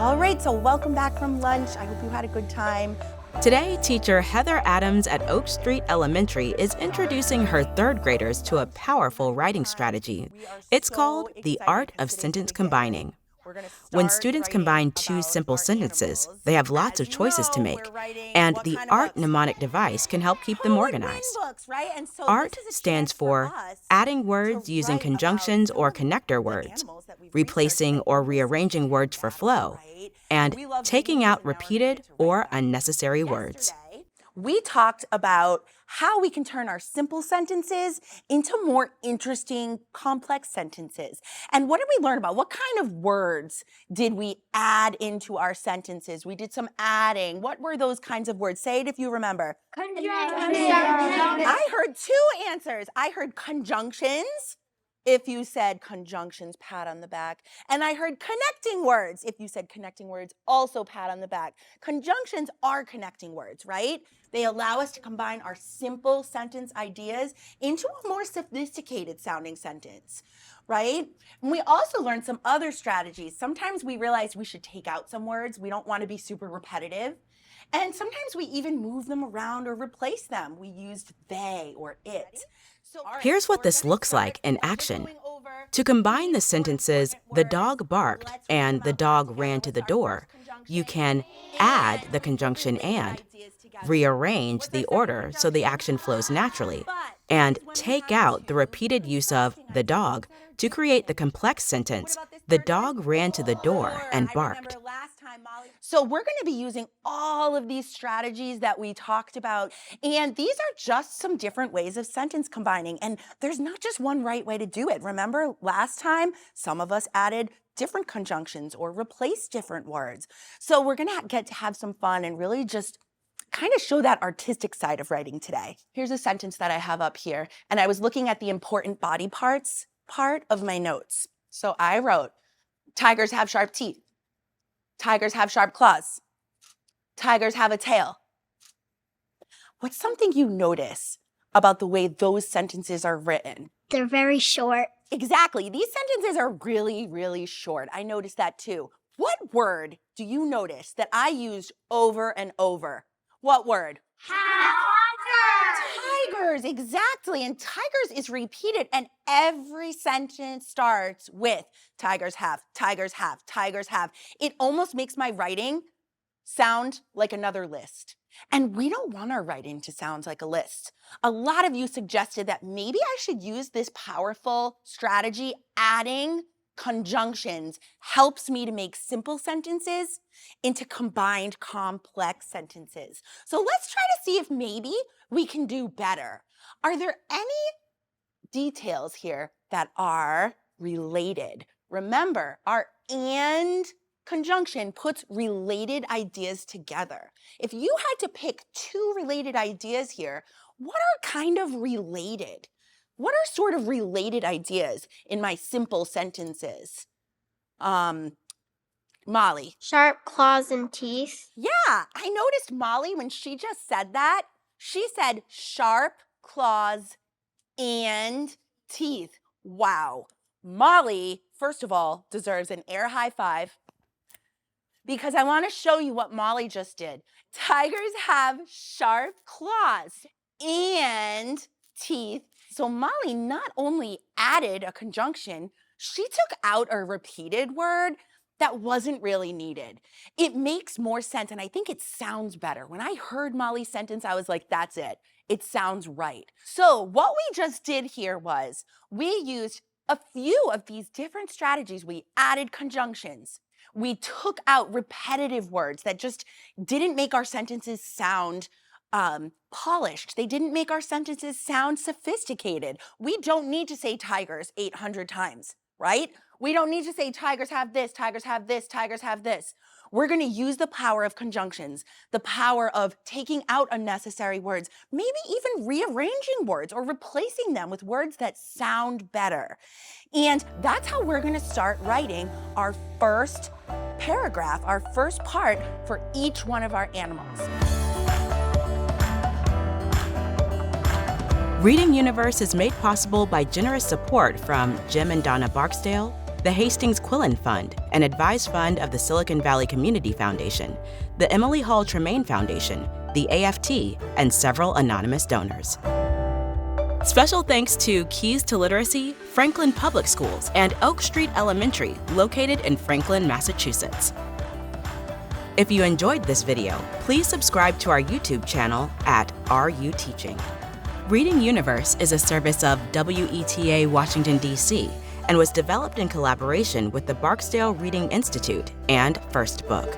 All right, so welcome back from lunch. I hope you had a good time. Today, teacher Heather Adams at Oak Street Elementary is introducing her third graders to a powerful writing strategy. It's called the art of sentence combining. When students combine two simple sentences, they have lots of choices to make, and the art mnemonic device can help keep them organized. ART stands for adding words using conjunctions or connector words, replacing or rearranging words for flow, and taking out repeated or unnecessary words. We talked about how we can turn our simple sentences into more interesting, complex sentences. And what did we learn about? What kind of words did we add into our sentences? We did some adding. What were those kinds of words? Say it if you remember. I heard two answers. I heard conjunctions. If you said conjunctions, pat on the back. And I heard connecting words. If you said connecting words, also pat on the back. Conjunctions are connecting words, right? They allow us to combine our simple sentence ideas into a more sophisticated sounding sentence, right? And we also learned some other strategies. Sometimes we realize we should take out some words. We don't want to be super repetitive. And sometimes we even move them around or replace them. We used they or it. Here's what this looks like in action. To combine the sentences, the dog barked and the dog ran to the door, you can add the conjunction and, rearrange the order so the action flows naturally, and take out the repeated use of the dog to create the complex sentence, the dog ran to the door and barked. So we're going to be using all of these strategies that we talked about, and these are just some different ways of sentence combining, and there's not just one right way to do it. Remember last time, some of us added different conjunctions or replaced different words. So we're going to get to have some fun and really just kind of show that artistic side of writing today. Here's a sentence that I have up here, and I was looking at the important body parts part of my notes. So I wrote, tigers have sharp teeth. Tigers have sharp claws. Tigers have a tail. What's something you notice about the way those sentences are written? They're very short. Exactly. These sentences are really, really short. I noticed that too. What word do you notice that I used over and over? What word? Tigers, exactly. And tigers is repeated, and every sentence starts with tigers have, tigers have, tigers have. It almost makes my writing sound like another list. And we don't want our writing to sound like a list. A lot of you suggested that maybe I should use this powerful strategy, adding conjunctions helps me to make simple sentences into combined complex sentences. So let's try to see if maybe we can do better. Are there any details here that are related? Remember, our and conjunction puts related ideas together. If you had to pick two related ideas here, what are kind of related? What are sort of related ideas in my simple sentences? Molly. Sharp claws and teeth. Yeah, I noticed Molly when she just said that. She said sharp claws and teeth. Wow. Molly, first of all, deserves an air high five because I want to show you what Molly just did. Tigers have sharp claws and teeth. So Molly not only added a conjunction, she took out a repeated word that wasn't really needed. It makes more sense, and I think it sounds better. When I heard Molly's sentence, I was like, that's it. It sounds right. So what we just did here was we used a few of these different strategies. We added conjunctions. We took out repetitive words that just didn't make our sentences sound polished. They didn't make our sentences sound sophisticated. We don't need to say tigers 800 times, right? We don't need to say tigers have this, tigers have this, tigers have this. We're going to use the power of conjunctions, the power of taking out unnecessary words, maybe even rearranging words or replacing them with words that sound better. And that's how we're going to start writing our first paragraph, our first part for each one of our animals. Reading Universe is made possible by generous support from Jim and Donna Barksdale, the Hastings Quillen Fund, an advised fund of the Silicon Valley Community Foundation, the Emily Hall Tremaine Foundation, the AFT, and several anonymous donors. Special thanks to Keys to Literacy, Franklin Public Schools, and Oak Street Elementary, located in Franklin, Massachusetts. If you enjoyed this video, please subscribe to our YouTube channel at RU Teaching. Reading Universe is a service of WETA Washington, D.C., and was developed in collaboration with the Barksdale Reading Institute and First Book.